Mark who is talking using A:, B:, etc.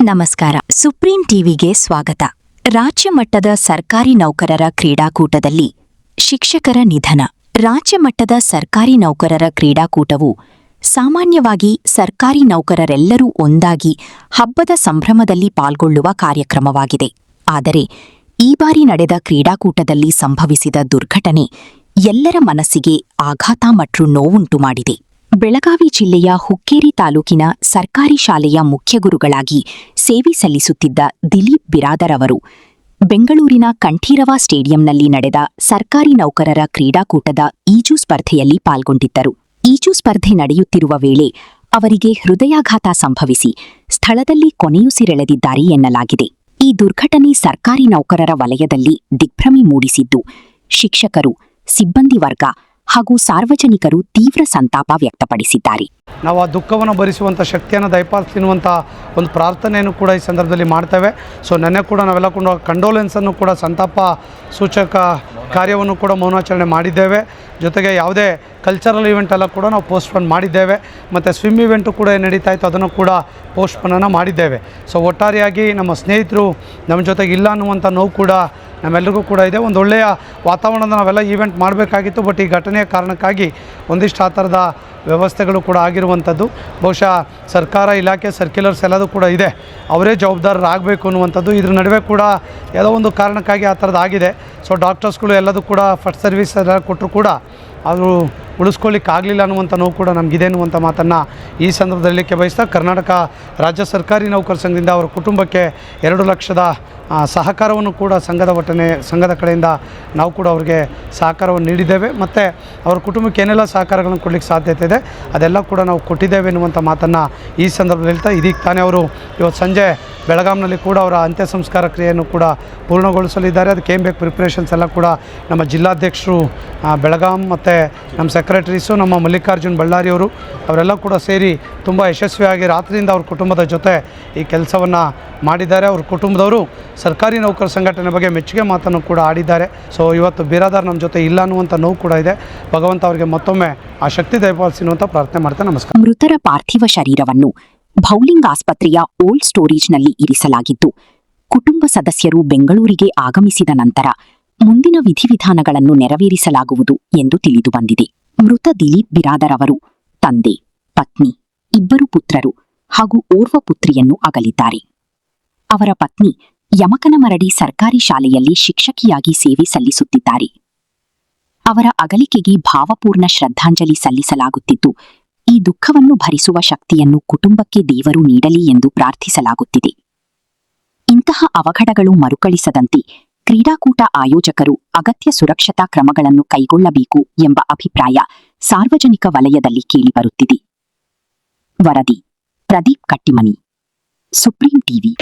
A: ನಮಸ್ಕಾರ. ಸುಪ್ರೀಂ ಟಿವಿಗೆ ಸ್ವಾಗತ. ರಾಜ್ಯ ಮಟ್ಟದ ಸರ್ಕಾರಿ ನೌಕರರ ಕ್ರೀಡಾಕೂಟದಲ್ಲಿ ಶಿಕ್ಷಕರ ನಿಧನ. ರಾಜ್ಯ ಮಟ್ಟದ ಸರ್ಕಾರಿ ನೌಕರರ ಕ್ರೀಡಾಕೂಟವು ಸಾಮಾನ್ಯವಾಗಿ ಸರ್ಕಾರಿ ನೌಕರರೆಲ್ಲರೂ ಒಂದಾಗಿ ಹಬ್ಬದ ಸಂಭ್ರಮದಲ್ಲಿ ಪಾಲ್ಗೊಳ್ಳುವ ಕಾರ್ಯಕ್ರಮವಾಗಿದೆ. ಆದರೆ ಈ ಬಾರಿ ನಡೆದ ಕ್ರೀಡಾಕೂಟದಲ್ಲಿ ಸಂಭವಿಸಿದ ದುರ್ಘಟನೆ ಎಲ್ಲರ ಮನಸ್ಸಿಗೆ ಆಘಾತ ಮತ್ತು ನೋವುಂಟು ಮಾಡಿದೆ. ಬೆಳಗಾವಿ ಜಿಲ್ಲೆಯ ಹುಕ್ಕೇರಿ ತಾಲೂಕಿನ ಸರ್ಕಾರಿ ಶಾಲೆಯ ಮುಖ್ಯಗುರುಗಳಾಗಿ ಸೇವೆ ಸಲ್ಲಿಸುತ್ತಿದ್ದ ದಿಲೀಪ್ ಬಿರಾದರ್ ಅವರು ಬೆಂಗಳೂರಿನ ಕಂಠೀರವ ಸ್ಟೇಡಿಯಂನಲ್ಲಿ ನಡೆದ ಸರ್ಕಾರಿ ನೌಕರರ ಕ್ರೀಡಾಕೂಟದ ಈಜು ಸ್ಪರ್ಧೆಯಲ್ಲಿ ಪಾಲ್ಗೊಂಡಿದ್ದರು. ಈಜು ಸ್ಪರ್ಧೆ ನಡೆಯುತ್ತಿರುವ ವೇಳೆ ಅವರಿಗೆ ಹೃದಯಾಘಾತ ಸಂಭವಿಸಿ ಸ್ಥಳದಲ್ಲಿ ಕೊನೆಯುಸಿರೆಳೆದಿದ್ದಾರೆ ಎನ್ನಲಾಗಿದೆ. ಈ ದುರ್ಘಟನೆ ಸರ್ಕಾರಿ ನೌಕರರ ವಲಯದಲ್ಲಿ ದಿಗ್ಭ್ರಮೆ ಮೂಡಿಸಿದ್ದು, ಶಿಕ್ಷಕರು, ಸಿಬ್ಬಂದಿ ವರ್ಗ ಹಾಗೂ ಸಾರ್ವಜನಿಕರು ತೀವ್ರ ಸಂತಾಪ ವ್ಯಕ್ತಪಡಿಸಿದ್ದಾರೆ.
B: ನಾವು ಆ ದುಃಖವನ್ನು ಭರಿಸುವಂಥ ಶಕ್ತಿಯನ್ನು ದಯಪಾಲಿಸುವಂಥ ಒಂದು ಪ್ರಾರ್ಥನೆಯನ್ನು ಕೂಡ ಈ ಸಂದರ್ಭದಲ್ಲಿ ಮಾಡ್ತೇವೆ. ನೆನ್ನೆ ಕೂಡ ನಾವೆಲ್ಲ ಕೂಡ ಕಂಡೋಲೆನ್ಸನ್ನು ಕೂಡ ಸಂತಾಪ ಸೂಚಕ ಕಾರ್ಯವನ್ನು ಕೂಡ ಮೌನಾಚರಣೆ ಮಾಡಿದ್ದೇವೆ. ಜೊತೆಗೆ ಯಾವುದೇ ಕಲ್ಚರಲ್ ಇವೆಂಟ್ ಎಲ್ಲ ಕೂಡ ನಾವು ಪೋಸ್ಟ್ಪೋನ್ ಮಾಡಿದ್ದೇವೆ. ಮತ್ತು ಸ್ವಿಮ್ ಇವೆಂಟು ಕೂಡ ಏನು ನಡೀತಾ ಇತ್ತು ಅದನ್ನು ಕೂಡ ಪೋಸ್ಟ್ಪೋನನ್ನು ಮಾಡಿದ್ದೇವೆ. ಒಟ್ಟಾರೆಯಾಗಿ ನಮ್ಮ ಸ್ನೇಹಿತರು ನಮ್ಮ ಜೊತೆಗೆ ಇಲ್ಲ ಅನ್ನುವಂಥ ನೋವು ಕೂಡ ನಮ್ಮೆಲ್ಲರಿಗೂ ಕೂಡ ಇದೆ. ಒಂದು ಒಳ್ಳೆಯ ವಾತಾವರಣದ ನಾವೆಲ್ಲ ಈವೆಂಟ್ ಮಾಡಬೇಕಾಗಿತ್ತು. ಬಟ್ ಈ ಘಟನೆಯ ಕಾರಣಕ್ಕಾಗಿ ಒಂದಿಷ್ಟು ಆ ಥರದ ವ್ಯವಸ್ಥೆಗಳು ಕೂಡ ಆಗಿರುವಂಥದ್ದು. ಬಹುಶಃ ಸರ್ಕಾರ ಇಲಾಖೆ ಸರ್ಕ್ಯುಲರ್ಸ್ ಎಲ್ಲದೂ ಕೂಡ ಇದೆ, ಅವರೇ ಜವಾಬ್ದಾರರಾಗಬೇಕು ಅನ್ನುವಂಥದ್ದು. ಇದ್ರ ನಡುವೆ ಕೂಡ ಯಾವುದೋ ಒಂದು ಕಾರಣಕ್ಕಾಗಿ ಆ ಥರದ್ದು ಆಗಿದೆ. ಡಾಕ್ಟರ್ಸ್ಗಳು ಎಲ್ಲದೂ ಕೂಡ ಫಸ್ಟ್ ಸರ್ವಿಸ್ ಎಲ್ಲ ಕೊಟ್ಟರು ಕೂಡ ಅದು ಉಳಿಸ್ಕೊಳ್ಳಿಕ್ಕಾಗಲಿಲ್ಲ ಅನ್ನುವಂಥ ನೋವು ಕೂಡ ನಮಗಿದೆ ಅನ್ನುವಂಥ ಮಾತನ್ನು ಈ ಸಂದರ್ಭದಲ್ಲಿ ಬಯಸ್ತಾ, ಕರ್ನಾಟಕ ರಾಜ್ಯ ಸರ್ಕಾರಿ ನೌಕರ ಸಂಘದಿಂದ ಅವರ ಕುಟುಂಬಕ್ಕೆ 2 ಲಕ್ಷದ ಸಹಕಾರವನ್ನು ಕೂಡ ಸಂಘದ ಕಡೆಯಿಂದ ನಾವು ಕೂಡ ಅವರಿಗೆ ಸಹಕಾರವನ್ನು ನೀಡಿದ್ದೇವೆ. ಮತ್ತು ಅವರ ಕುಟುಂಬಕ್ಕೆ ಏನೆಲ್ಲ ಸಹಕಾರಗಳನ್ನು ಕೊಡಲಿಕ್ಕೆ ಸಾಧ್ಯತೆ ಇದೆ ಅದೆಲ್ಲ ಕೂಡ ನಾವು ಕೊಟ್ಟಿದ್ದೇವೆ ಎನ್ನುವಂಥ ಮಾತನ್ನು ಈ ಸಂದರ್ಭದಲ್ಲಿ ಹೇಳ್ತಾ, ಇದೀಗ ತಾನೇ ಅವರು ಇವತ್ತು ಸಂಜೆ ಬೆಳಗಾಂನಲ್ಲಿ ಕೂಡ ಅವರ ಅಂತ್ಯ ಸಂಸ್ಕಾರ ಕ್ರಿಯೆಯನ್ನು ಕೂಡ ಪೂರ್ಣಗೊಳಿಸಲಿದ್ದಾರೆ. ಅದಕ್ಕೆ ಏನು ಬೇಕು ಪ್ರಿಪ್ರೇಷನ್ಸ್ ಎಲ್ಲ ಕೂಡ ನಮ್ಮ ಜಿಲ್ಲಾಧ್ಯಕ್ಷರು ಬೆಳಗಾಂ ಮತ್ತು ನಮ್ಮ ಸೆಕ್ರೆಟರೀಸು ನಮ್ಮ ಮಲ್ಲಿಕಾರ್ಜುನ್ ಬಳ್ಳಾರಿಯವರು ಅವರೆಲ್ಲ ಕೂಡ ಸೇರಿ ತುಂಬ ಯಶಸ್ವಿಯಾಗಿ ರಾತ್ರಿಯಿಂದ ಅವ್ರ ಕುಟುಂಬದ ಜೊತೆ ಈ ಕೆಲಸವನ್ನು ಮಾಡಿದ್ದಾರೆ. ಅವ್ರ ಕುಟುಂಬದವರು ಸರ್ಕಾರಿ ನೌಕರ ಸಂಘಟನೆ ಬಗ್ಗೆ ಮೆಚ್ಚುಗೆ ಮಾತನ್ನು ಕೂಡ ಆಡಿದ್ದಾರೆ. ಇವತ್ತು ಬಿರಾದಾರ್ ನಮ್ಮ ಜೊತೆ ಇಲ್ಲ ಅನ್ನುವಂಥ ನೋವು ಕೂಡ ಇದೆ. ಭಗವಂತ ಅವರಿಗೆ ಮತ್ತೊಮ್ಮೆ ಆ ಶಕ್ತಿ ದಯಪಾಲಿಸಿರುವಂಥ ಪ್ರಾರ್ಥನೆ ಮಾಡ್ತೇನೆ. ನಮಸ್ಕಾರ.
A: ಮೃತರ ಪಾರ್ಥಿವ ಶರೀರವನ್ನು ಭೌಲಿಂಗ್ ಆಸ್ಪತ್ರೆಯ ಓಲ್ಡ್ ಸ್ಟೋರೇಜ್ನಲ್ಲಿ ಇರಿಸಲಾಗಿದ್ದು, ಕುಟುಂಬ ಸದಸ್ಯರು ಬೆಂಗಳೂರಿಗೆ ಆಗಮಿಸಿದ ನಂತರ ಮುಂದಿನ ವಿಧಿವಿಧಾನಗಳನ್ನು ನೆರವೇರಿಸಲಾಗುವುದು ಎಂದು ತಿಳಿದುಬಂದಿದೆ. ಮೃತ ದಿಲೀಪ್ ಬಿರಾದರ್ ಅವರು ತಂದೆ, ಪತ್ನಿ, 2 ಪುತ್ರರು ಹಾಗೂ ಓರ್ವ ಪುತ್ರಿಯನ್ನು ಅಗಲಿದ್ದಾರೆ. ಅವರ ಪತ್ನಿ ಯಮಕನಮರಡಿ ಸರ್ಕಾರಿ ಶಾಲೆಯಲ್ಲಿ ಶಿಕ್ಷಕಿಯಾಗಿ ಸೇವೆ ಸಲ್ಲಿಸುತ್ತಿದ್ದಾರೆ. ಅವರ ಅಗಲಿಕೆಗೆ ಭಾವಪೂರ್ಣ ಶ್ರದ್ಧಾಂಜಲಿ ಸಲ್ಲಿಸಲಾಗುತ್ತಿದ್ದು, ಈ ದುಃಖವನ್ನು ಭರಿಸುವ ಶಕ್ತಿಯನ್ನು ಕುಟುಂಬಕ್ಕೆ ದೇವರು ನೀಡಲಿ ಎಂದು ಪ್ರಾರ್ಥಿಸಲಾಗುತ್ತಿದೆ. ಇಂತಹ ಅವಘಡಗಳು ಮರುಕಳಿಸದಂತೆ ಕ್ರೀಡಾಕೂಟ ಆಯೋಜಕರು ಅಗತ್ಯ ಸುರಕ್ಷತಾ ಕ್ರಮಗಳನ್ನು ಕೈಗೊಳ್ಳಬೇಕು ಎಂಬ ಅಭಿಪ್ರಾಯ ಸಾರ್ವಜನಿಕ ವಲಯದಲ್ಲಿ ಕೇಳಿಬರುತ್ತಿದೆ. ವರದಿ ಪ್ರದೀಪ್ ಕಟ್ಟಿಮನಿ, ಸುಪ್ರೀಂ ಟಿವಿ.